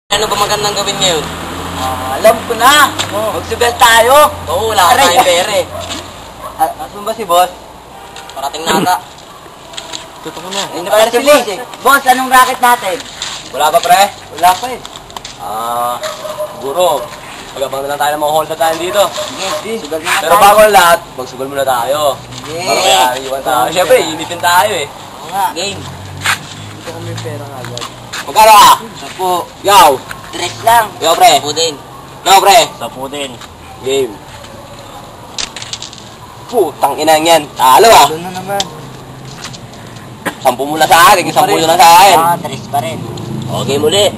Ano ba magandang gawin ngayon? Alam ko na. Magsugal tayo. Oo, wala ka tayong pera eh. Nasaan ba si boss? Parating nata. Totoo na. Hindi pa si boss eh. Boss, anong racket natin? Wala pa pre? Wala pa eh. Siguro. Magabang na lang tayo ng mga hold na tayo dito. Sige, sugal na Pero tayo. bago ang lahat, magsugal muna tayo. Sige. Bago kaya iwan tayo. Siyempre, initin tayo eh. Oo nga. Game. Dito kami pera nga agad. Magkano ka? 10. Yaw. Dress lang. Yaw pre. Pudin. Yaw pre. 10 din. Game. Putang ina yan. Talo ah. Doon na naman. 10 muna sa akin, 10 na sa akin. Dress pa rin. Okay muli.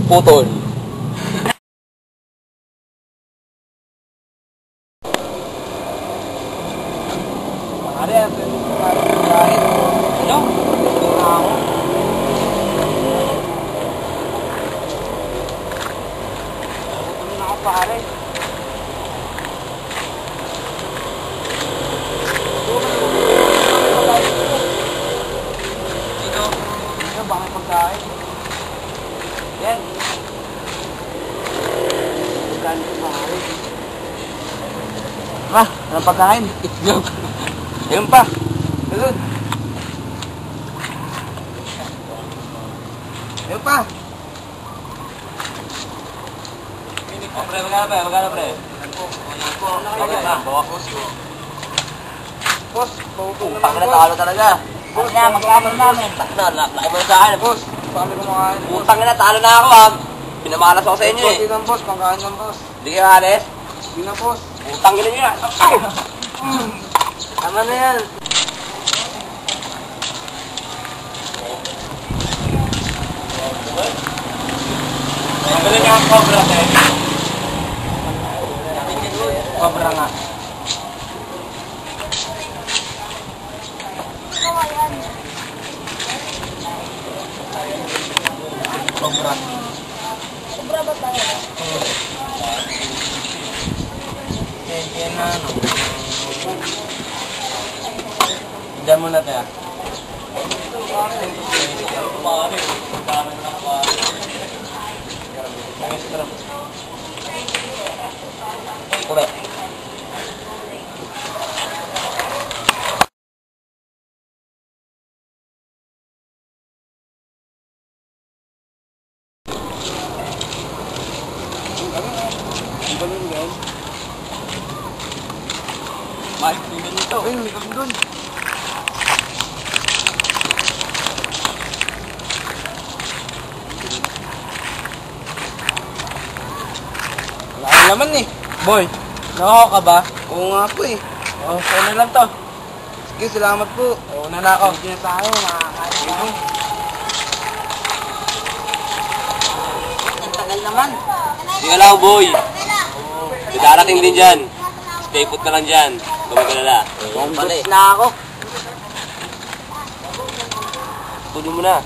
Putol. Pare, pwede ko kahit. Ano? Ito na ako. Ito na ako pare. Dito. Dito, baka may pagkain. Yan. Pagkain ko pare. Anong pagkain? Itlog. Ayun pa. Ayun. Ayun pa. Oh, pre, magkano pre? Boss, Putang ina, talo talaga. Boss na, magkano namin. Laki mo na sa akin. Boss, kami kumakain. Putang ina, talo na ako ah. Pinamalas ako sa inyo eh. Hindi lang boss, pangkain lang boss. Hindi kayo alis? Hindi na boss. Putang ina nyo yan. Tama na yan. Magaling nga ang cobra, te. Cobra nga. Cobra. Cobra ba tayo? Yan na ano. Diyan muna tayo. Correct. Mike, tingnan nito. Ay, may kami doon. Wala ka naman eh. Boy, nakako ka ba? Oo nga po eh. Oh, sa'yo na lang to. Sige, salamat po. Oo na ako. Hindi na tayo, makakain tayo. Ang tagal naman. Sige lang, boy. May darating din dyan. Stay put ka lang dyan. Gumagalala. Bombs na ako. Tuloy mo na.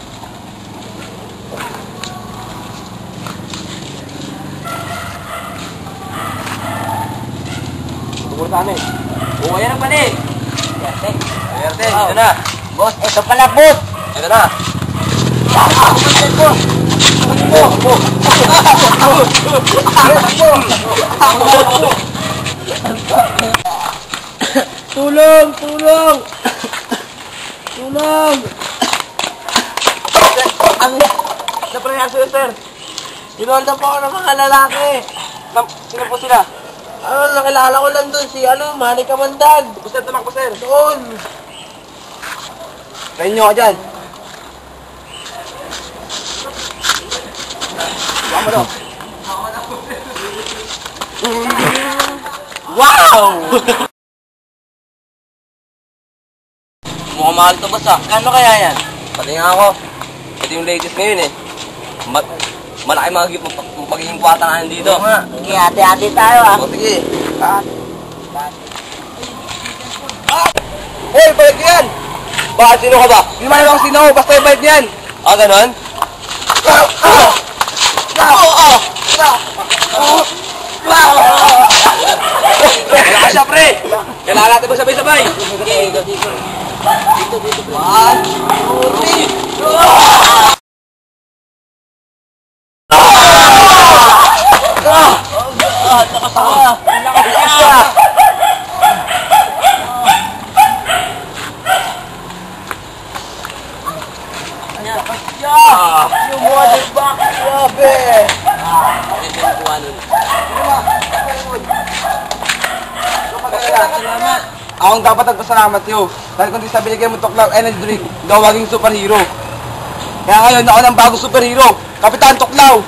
Tungkol sa amin. Oo, ayan ang balik. Ayerte, ito na. Boss, ito pala boss. Ito na. Kumantin ko. Tulong! Tulong! Tulong! Ano nangyari sa'yo, sir? Sinolda po ako ng mga lalaki. Sino po sila? Ano, nakilala ko lang doon si Manny Kamandag. Sir, tumakbo, sir. Doon. Kain nyo ka dyan. Tama daw. Wow! Mukhang mahal to, boss ah. Ano kaya yan? Pati nga ako. Ito yung latest ngayon eh. Malaki magiging kwarta natin dito. Oo nga. Sige, hati-hati tayo ah. O sige. Hoy, balik yan! Bakit sino ka ba? Hindi man lang sino, basta yung balik yan! Ah, ganon? Kailangan siya, pre! Kailangan natin magsabay-sabay! Dito, dito. Dito, dito. 1, 2, 3. Akong dapat nagpasalamat sa'yo. Dahil kung di sa binigay mo Tuklaw Energy Drink, ikaw maging superhero. Kaya ngayon, ako ng bagong superhero, Kapitan Tuklaw.